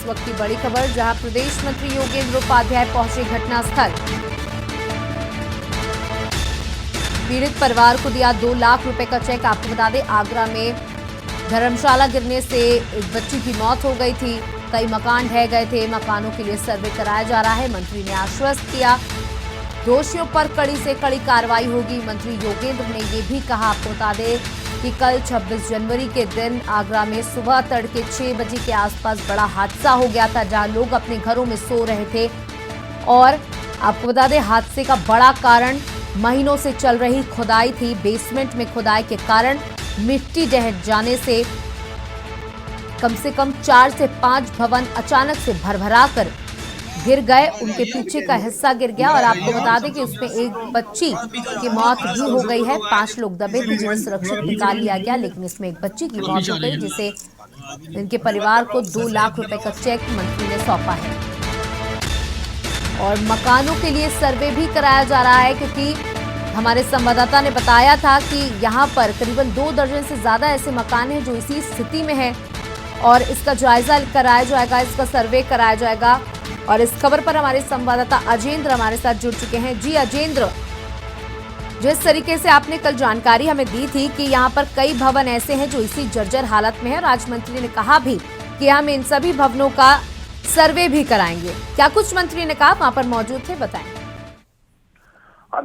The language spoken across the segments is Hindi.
इस वक्त की बड़ी खबर, जहां प्रदेश मंत्री योगेंद्र उपाध्याय पहुंचे घटनास्थल। पीड़ित परिवार को दिया 2 लाख रुपए का चेक। आपको बता दें, आगरा में धर्मशाला गिरने से एक बच्ची की मौत हो गई थी। कई मकान ढह गए थे। मकानों के लिए सर्वे कराया जा रहा है। मंत्री ने आश्वस्त किया दोषियों पर कड़ी से कड़ी कार्रवाई होगी। मंत्री योगेंद्र ने ये भी कहा, आपको बता दें कि कल 26 जनवरी के दिन आगरा में सुबह तड़के 6 बजे के आसपास बड़ा हादसा हो गया था, जहां लोग अपने घरों में सो रहे थे। और आपको बता दें, हादसे का बड़ा कारण महीनों से चल रही खुदाई थी। बेसमेंट में खुदाई के कारण मिट्टी ढह जाने से कम 4 से 5 भवन अचानक से भरभरा कर गिर गए। उनके पीछे का हिस्सा गिर गया और आपको बता दें कि उसमें एक बच्ची की मौत भी हो गई है। 5 लोग दबे थे जिन्हें सुरक्षित निकाल लिया गया, लेकिन इसमें एक बच्ची की मौत हो गई, जिसे इनके परिवार को 2 लाख रुपए का चेक मंत्री ने सौंपा है। और मकानों के लिए सर्वे भी कराया जा रहा है, क्योंकि हमारे संवाददाता ने बताया था कि यहाँ पर करीबन 2 दर्जन से ज्यादा ऐसे मकान हैं जो इसी स्थिति में हैं और इसका जायजा कराया जाएगा, इसका सर्वे कराया जाएगा। और इस खबर पर हमारे संवाददाता अजेंद्र हमारे साथ जुड़ चुके हैं। जी अजेंद्र, जिस तरीके से आपने कल जानकारी हमें दी थी कि यहाँ पर कई भवन ऐसे हैं जो इसी जर्जर हालत में है, राज्य मंत्री ने कहा भी कि हम इन सभी भवनों का सर्वे भी कराएंगे, क्या कुछ मंत्री ने कहा, वहां पर मौजूद थे, बताएं।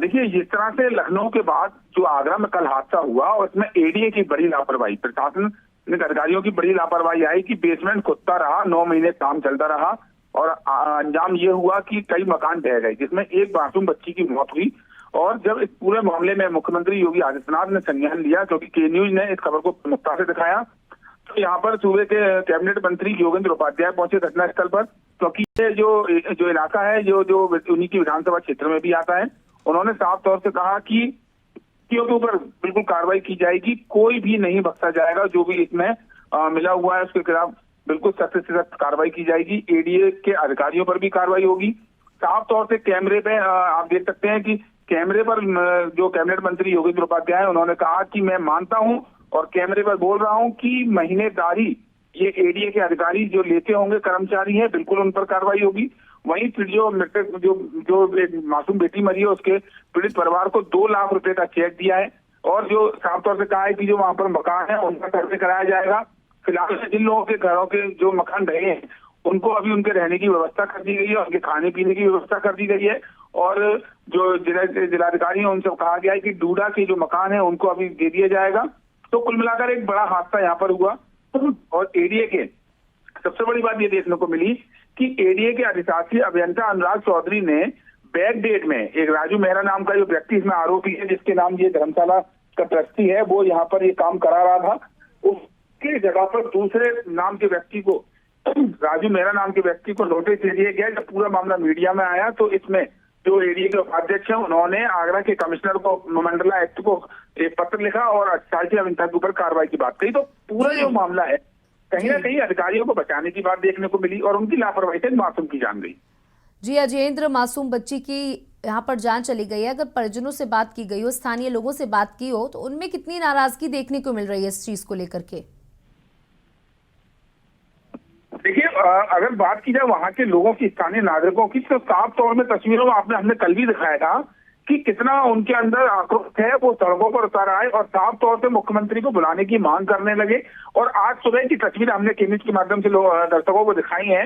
देखिए, जिस तरह से लखनऊ के बाद जो आगरा में कल हादसा हुआ और इसमें एडीए की बड़ी लापरवाही, प्रशासन अधिकारियों की बड़ी लापरवाही आई कि बेसमेंट खुदता रहा, 9 महीने काम चलता रहा और अंजाम ये हुआ कि कई मकान ढह गए, जिसमें एक मासूम बच्ची की मौत हुई। और जब इस पूरे मामले में मुख्यमंत्री योगी आदित्यनाथ ने संज्ञान लिया, क्योंकि के न्यूज ने इस खबर को प्रमुखता से दिखाया, तो यहाँ पर सूबे के कैबिनेट मंत्री योगेंद्र उपाध्याय पहुंचे घटनास्थल पर, क्योंकि ये जो इलाका है जो उन्हीं की विधानसभा क्षेत्र में भी आता है। उन्होंने साफ तौर से कहा कि के ऊपर बिल्कुल कार्रवाई की जाएगी, कोई भी नहीं बख्शा जाएगा, जो भी इसमें मिला हुआ है उसके खिलाफ बिल्कुल सख्त से सख्त कार्रवाई की जाएगी। एडीए के अधिकारियों पर भी कार्रवाई होगी। साफ तौर से कैमरे पे आप देख सकते हैं कि कैमरे पर जो कैबिनेट मंत्री योगेंद्र उपाध्याय उन्होंने कहा कि मैं मानता हूं और कैमरे पर बोल रहा हूं कि महीनेदारी ये एडीए के अधिकारी जो लेते होंगे, कर्मचारी हैं, बिल्कुल उन पर कार्रवाई होगी। वहीं फिर जो मृतक जो एक मासूम बेटी मरी है, उसके पीड़ित परिवार को 2 लाख रुपए का चेक दिया है। और जो साफ तौर से कहा है कि जो वहां पर मकान है उनका सर्वे कराया जाएगा। फिलहाल जिन लोगों के घरों के जो मकान रहे हैं उनको अभी उनके रहने की व्यवस्था कर दी गई है, उनके खाने पीने की व्यवस्था कर दी गई है। और जो जिलाधिकारी है उनसे कहा गया है कि डूडा के जो मकान है उनको अभी दे दिया जाएगा। तो कुल मिलाकर एक बड़ा हादसा यहाँ पर हुआ। और एडीए के सबसे बड़ी बात ये देखने को मिली कि एडीए के अधिशासी अभियंता अनुराग चौधरी ने बैक डेट में एक राजू मेहरा नाम का जो व्यक्ति इसमें आरोपी है, जिसके नाम ये धर्मशाला का ट्रस्टी है, वो यहाँ पर ये काम करा रहा था, उसके जगह पर दूसरे नाम के व्यक्ति को, राजू मेहरा नाम के व्यक्ति को नोटिस दे दिया गया। जब पूरा मामला मीडिया में आया तो इसमें जो एडीए के उपाध्यक्ष हैं उन्होंने आगरा के कमिश्नर को, मंडला आयुक्त को एक पत्र लिखा और अधिशासी अभियंता के ऊपर कार्रवाई की बात कही। तो पूरा जो मामला है कहीं ना कहीं अधिकारियों को बचाने की बात देखने को मिली और उनकी लापरवाही से मासूम की जान गई। जी अजेंद्र, मासूम बच्ची की यहाँ पर जान चली गई है। अगर परिजनों से बात की गई हो, स्थानीय लोगों से बात की हो, तो उनमें कितनी नाराजगी देखने को मिल रही है इस चीज को लेकर के? देखिए, अगर बात की जाए वहां के लोगों की, स्थानीय नागरिकों की, तो साफ तौर में तस्वीरों में हमने कल भी दिखाया था कि कितना उनके अंदर आक्रोश है। वो सड़कों पर उतर आए और साफ तौर से मुख्यमंत्री को बुलाने की मांग करने लगे। और आज सुबह की तस्वीर हमने केमिस्ट के माध्यम से दर्शकों को दिखाई है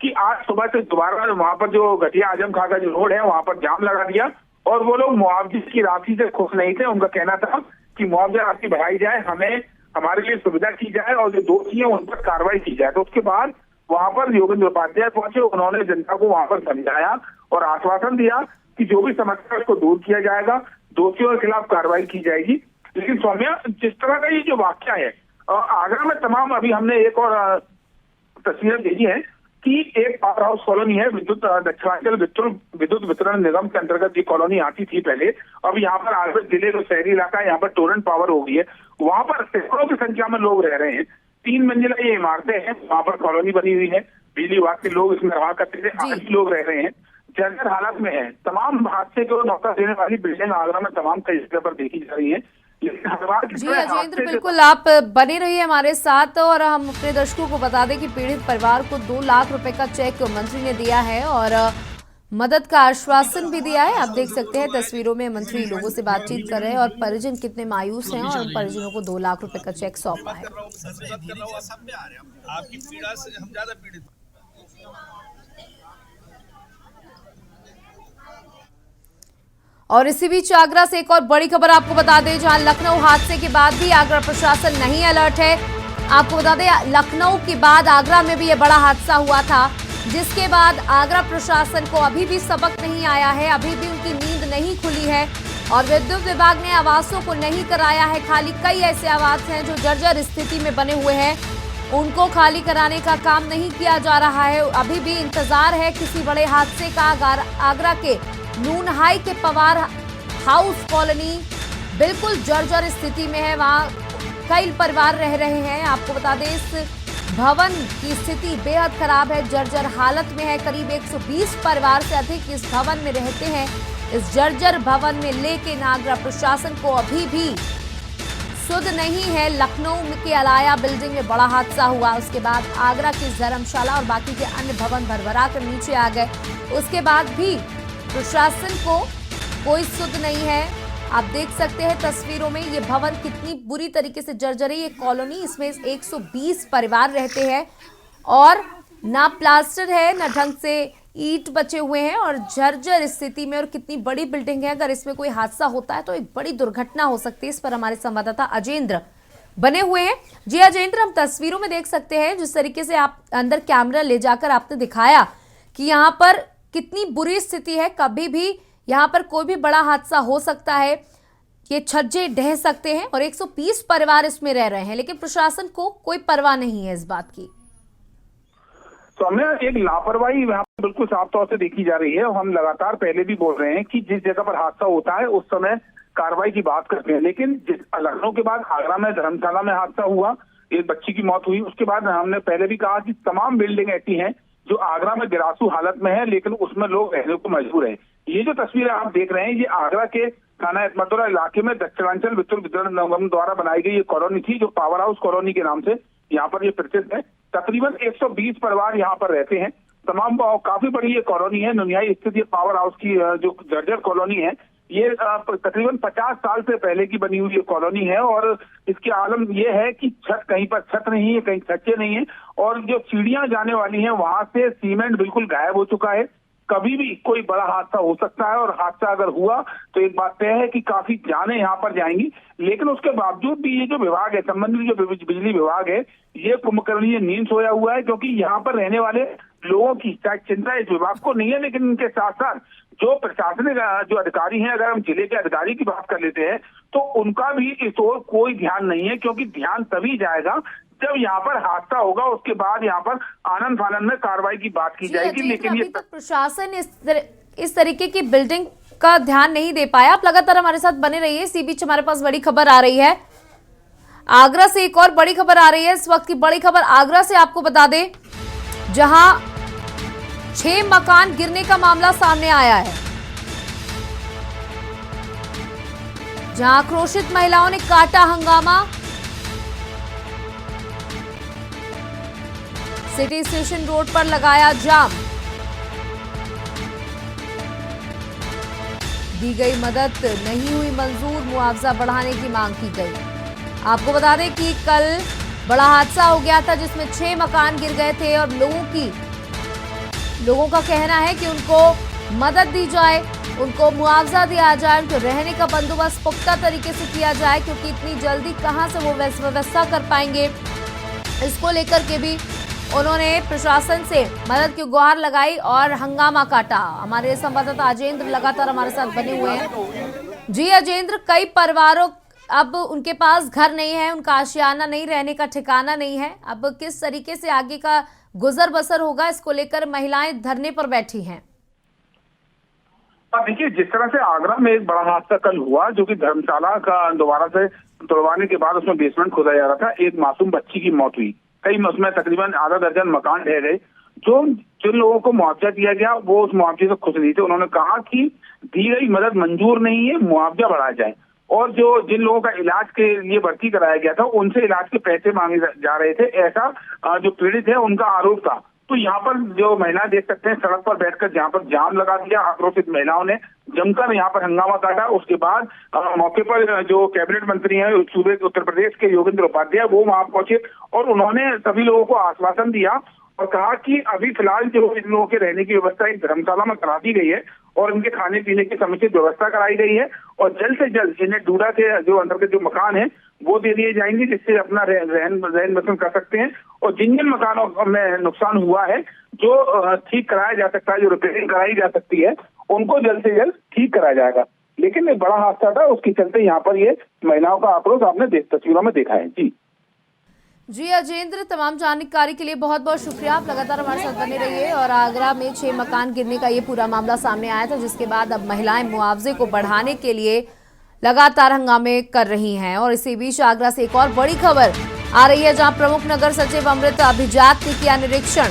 कि आज सुबह से दोबारा वहां पर जो घटिया आजम खां का जो रोड है वहां पर जाम लगा दिया। और वो लोग मुआवजे की राशि से खुश नहीं थे। उनका कहना था कि मुआवजा राशि बढ़ाई जाए, हमें हमारे लिए सुविधा की जाए और जो दोषी है उन पर कार्रवाई की जाए। तो उसके बाद वहां पर योगेंद्र उपाध्याय पहुंचे, उन्होंने जनता को वहां पर समझाया और आश्वासन दिया कि जो भी समस्या है उसको दूर किया जाएगा, दोषियों के खिलाफ कार्रवाई की जाएगी। लेकिन सौम्या, जिस तरह का ये जो वाक्या है आगरा में तमाम, अभी हमने एक और तस्वीरें भेजी है कि एक पावर हाउस कॉलोनी है, दक्षिणांचल विद्युत वितरण निगम के अंतर्गत ये कॉलोनी आती थी पहले। अब यहाँ पर आगरा जिले का शहरी इलाका है, यहाँ पर टोरेंट पावर हो गई है। वहां पर सैकड़ों की संख्या में लोग रह रहे हैं। 3 मंजिला ये इमारतें हैं, वहां पर कॉलोनी बनी हुई है, बिजली विभाग के लोग इसमें रहा करते थे, आज भी लोग रह रहे हैं, जर्जर हालत में है। तमाम हादसे को नौका देने वाली बिल्डिंग आगरा में तमाम कई जगह पर देखी जा रही है। लेकिन हर बार जी अजेंद्र, बिल्कुल आप बने रहिए हमारे साथ और हम अपने दर्शकों को बता दें कि पीड़ित परिवार को 2 लाख रुपए का चेक मंत्री ने दिया है और मदद का आश्वासन भी दिया है। आप देख सकते हैं तस्वीरों में मंत्री लोगों से बातचीत कर रहे हैं और परिजन कितने मायूस हैं और परिजनों को 2 लाख रुपए का चेक सौंपा है। आपकी पीड़ा से हम ज्यादा पीड़ित। और इसी बीच आगरा से एक और बड़ी खबर आपको बता दें, जहां लखनऊ हादसे के बाद भी आगरा प्रशासन नहीं अलर्ट है। आपको बता दें लखनऊ के बाद आगरा में भी यह बड़ा हादसा हुआ था, जिसके बाद आगरा प्रशासन को अभी भी सबक नहीं आया है, अभी भी उनकी नींद नहीं खुली है और विद्युत विभाग ने आवासों को नहीं कराया है खाली। कई ऐसे आवास हैं जो जर्जर स्थिति में बने हुए हैं, उनको खाली कराने का काम नहीं किया जा रहा है। अभी भी इंतजार है किसी बड़े हादसे का। आगरा के नून हाई के पवार हाउस कॉलोनी बिल्कुल जर्जर स्थिति में है, वहां कई परिवार रह रहे हैं। आपको बता दें इस भवन की स्थिति बेहद खराब है, जर्जर हालत में है। करीब 120 परिवार से अधिक इस भवन में रहते हैं। इस जर्जर भवन में लेकिन आगरा प्रशासन को अभी भी सुध नहीं है। लखनऊ के अलाया बिल्डिंग में बड़ा हादसा हुआ, उसके बाद आगरा की धर्मशाला और बाकी के अन्य भवन भरभरा कर नीचे आ गए। उसके बाद भी प्रशासन को कोई सुध नहीं है। आप देख सकते हैं तस्वीरों में ये भवन कितनी बुरी तरीके से जर्जर है। ये कॉलोनी, इसमें 120 परिवार रहते हैं और ना प्लास्टर है ना ढंग से ईंट बचे हुए हैं और जर्जर स्थिति में। और कितनी बड़ी बिल्डिंग है, अगर इसमें कोई हादसा होता है तो एक बड़ी दुर्घटना हो सकती है। इस पर हमारे संवाददाता अजेंद्र बने हुए हैं। जी अजेंद्र, हम तस्वीरों में देख सकते हैं जिस तरीके से आप अंदर कैमरा ले जाकर आपने दिखाया कि यहाँ पर कितनी बुरी स्थिति है। कभी भी यहाँ पर कोई भी बड़ा हादसा हो सकता है, ये छज्जे ढह सकते हैं और 120 परिवार इसमें रह रहे हैं, लेकिन प्रशासन को कोई परवाह नहीं है इस बात की। तो हमें एक लापरवाही यहाँ पर बिल्कुल साफ तौर से देखी जा रही है। हम लगातार पहले भी बोल रहे हैं कि जिस जगह पर हादसा होता है उस समय कार्रवाई की बात करते हैं, लेकिन लखनऊ के बाद आगरा में धर्मशाला में हादसा हुआ, एक बच्ची की मौत हुई। उसके बाद हमने पहले भी कहा कि तमाम बिल्डिंग ऐसी हैं जो आगरा में गिरासू हालत में है, लेकिन उसमें लोग रहने को मजबूर है। ये जो तस्वीरें आप देख रहे हैं, ये आगरा के थाना इस्मतपुरा इलाके में दक्षिणांचल विद्युत वितरण निगम द्वारा बनाई गई ये कॉलोनी थी, जो पावर हाउस कॉलोनी के नाम से यहाँ पर ये प्रसिद्ध है। तकरीबन 120 परिवार यहाँ पर रहते हैं। तमाम काफी बड़ी ये कॉलोनी है, नुनियाई स्थित ये पावर हाउस की जो जर्जर कॉलोनी है, ये तकरीबन 50 साल से पहले की बनी हुई ये कॉलोनी है। और इसकी आलम ये है कि छत कहीं पर छत नहीं है, कहीं छज्जे नहीं है और जो सीढ़ियां जाने वाली हैं वहां से सीमेंट बिल्कुल गायब हो चुका है। कभी भी कोई बड़ा हादसा हो सकता है और हादसा अगर हुआ तो एक बात तय है कि काफी जानें यहाँ पर जाएंगी। लेकिन उसके बावजूद भी ये जो विभाग है, संबंधित जो बिजली विभाग है, ये कुंभकर्णीय नींद सोया हुआ है, क्योंकि यहाँ पर रहने वाले लोगों की शायद चिंता इस विभाग को नहीं है, लेकिन इनके साथ साथ जो प्रशासनिक जो अधिकारी हैं, अगर हम जिले के अधिकारी की बात कर लेते हैं तो उनका भी इस ओर कोई ध्यान नहीं है, क्योंकि ध्यान तभी जाएगा जब यहाँ पर हादसा होगा, उसके बाद यहाँ पर आनंद फानंद में कार्रवाई की बात की जाएगी। लेकिन ये प्रशासन इस तरीके की बिल्डिंग का ध्यान नहीं दे पाया। आप लगातार हमारे साथ बने रहिए। इसी बीच हमारे पास बड़ी खबर आ रही है आगरा से, एक और बड़ी खबर आ रही है इस वक्त की। बड़ी खबर आगरा से आपको बता दें, जहां 6 मकान गिरने का मामला सामने आया है, जहां आक्रोशित महिलाओं ने काटा हंगामा, सिटी स्टेशन रोड पर लगाया जाम, दी गई मदद नहीं हुई मंजूर, मुआवजा बढ़ाने की मांग की गई। आपको बता दें कि कल बड़ा हादसा हो गया था जिसमें 6 मकान गिर गए थे और लोगों का कहना है कि उनको मदद दी जाए, उनको मुआवजा दिया जाए, उनको रहने का बंदोबस्त पुख्ता तरीके से किया जाए, क्योंकि इतनी जल्दी कहां से वो व्यवस्था कर पाएंगे। इसको लेकर के भी उन्होंने प्रशासन से मदद की गुहार लगाई और हंगामा काटा। हमारे संवाददाता अजेंद्र लगातार हमारे साथ बने हुए हैं। जी अजेंद्र, कई परिवारों अब उनके पास घर नहीं है, उनका आशियाना नहीं, रहने का ठिकाना नहीं है। अब किस तरीके से आगे का गुजर बसर होगा, इसको लेकर महिलाएं धरने पर बैठी हैं। देखिए, जिस तरह से आगरा में एक बड़ा हादसा कल हुआ, जो कि धर्मशाला का दोबारा से तोड़वाने के बाद उसमें बेसमेंट खोदा जा रहा था, एक मासूम बच्ची की मौत हुई, कई उसमें तकरीबन आधा दर्जन मकान ढह गए। जिन लोगों को मुआवजा दिया गया वो उस मुआवजे से खुश नहीं थे। उन्होंने कहा कि दी गई मदद मंजूर नहीं है, मुआवजा बढ़ाया जाए। और जो जिन लोगों का इलाज के लिए भर्ती कराया गया था उनसे इलाज के पैसे मांगे जा रहे थे, ऐसा जो पीड़ित है उनका आरोप था। तो यहाँ पर जो महिलाएं देख सकते हैं, सड़क पर बैठकर जहाँ पर जाम लगा दिया, आक्रोशित महिलाओं ने जमकर यहाँ पर हंगामा काटा। उसके बाद मौके पर जो कैबिनेट मंत्री हैं सूबे उत्तर प्रदेश के योगेंद्र उपाध्याय, वो वहां पहुंचे और उन्होंने सभी लोगों को आश्वासन दिया और कहा कि अभी फिलहाल जो इन लोगों के रहने की व्यवस्था एक धर्मशाला में करा दी गई है और इनके खाने पीने की समुचित व्यवस्था कराई गई है और जल्द से जल्द इन्हें डूडा के जो अंतर्गत जो मकान है वो दे दिए जाएंगे, जिससे अपना रहन बसन कर सकते हैं। और जिन जिन मकानों में नुकसान हुआ है, जो ठीक कराया जा सकता है, जो रिपेयरिंग कराई जा सकती है, उनको जल्द से जल्द ठीक कराया जाएगा। लेकिन एक बड़ा हादसा था, उसके चलते यहाँ पर ये महिलाओं का आक्रोश आपने तस्वीरों में देखा है। जी अजेंद्र, तमाम जानकारी के लिए बहुत बहुत शुक्रिया। आप लगातार हमारे साथ बने रहिए। और आगरा में 6 मकान गिरने का ये पूरा मामला सामने आया था, जिसके बाद अब महिलाएं मुआवजे को बढ़ाने के लिए लगातार हंगामे कर रही हैं। और इसी बीच आगरा से एक और बड़ी खबर आ रही है, जहां प्रमुख नगर सचिव अमृत अभिजात ने किया निरीक्षण।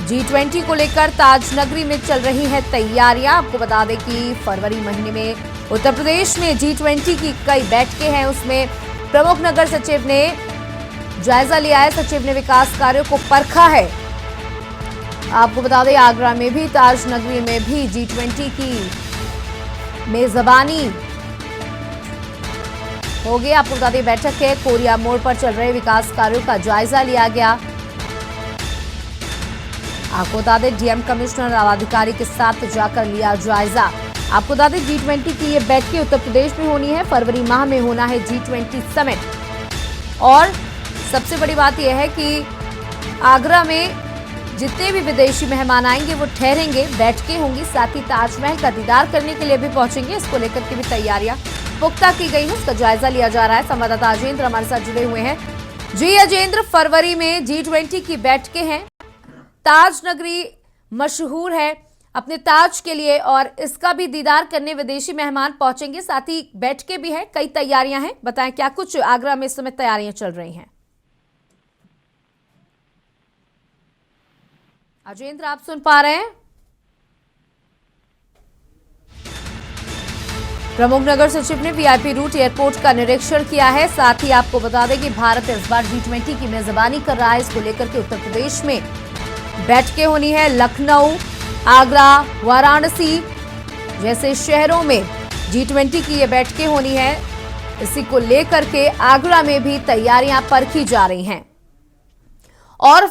G20 को लेकर ताजनगरी में चल रही है तैयारियां। आपको बता दें कि फरवरी महीने में उत्तर प्रदेश में G20 की कई बैठकें हैं, उसमें प्रमुख नगर सचिव ने जायजा लिया है। सचिव ने विकास कार्यों को परखा है। आपको बता दें आगरा में भी, ताजनगरी में भी G20 की मेजबानी होगी। आपको बता दें बैठक है, कोरिया मोड़ पर चल रहे विकास कार्यों का जायजा लिया गया। आपको बता दें डीएम कमिश्नर अधिकारी के साथ जाकर लिया जायजा। आपको बता दें G20 की ये बैठकें उत्तर प्रदेश में होनी है, फरवरी माह में होना है G20 समिट। और सबसे बड़ी बात यह है कि आगरा में जितने भी विदेशी मेहमान आएंगे वो ठहरेंगे, बैठकें होंगी, साथ ही ताजमहल का दीदार करने के लिए भी पहुंचेंगे। इसको लेकर के भी तैयारियां पुख्ता की गई है, उसका जायजा लिया जा रहा है। संवाददाता अजेंद्र हमारे साथ जुड़े हुए हैं। जी अजेंद्र, फरवरी में G20 की बैठकें हैं। ताजनगरी मशहूर है अपने ताज के लिए और इसका भी दीदार करने विदेशी मेहमान पहुंचेंगे, साथ ही बैठकें भी हैं, कई तैयारियां हैं। बताएं क्या कुछ आगरा में इस समय तैयारियां चल रही हैं? अजेंद्र, आप सुन पा रहे हैं? प्रमुख नगर सचिव ने वीआईपी रूट एयरपोर्ट का निरीक्षण किया है। साथ ही आपको बता दें कि भारत इस बार G20 की मेजबानी कर रहा है। इसको लेकर के उत्तर प्रदेश में बैठकें होनी है। लखनऊ, आगरा, वाराणसी जैसे शहरों में G20 की ये बैठकें होनी है। इसी को लेकर के आगरा में भी तैयारियां परखी जा रही हैं। और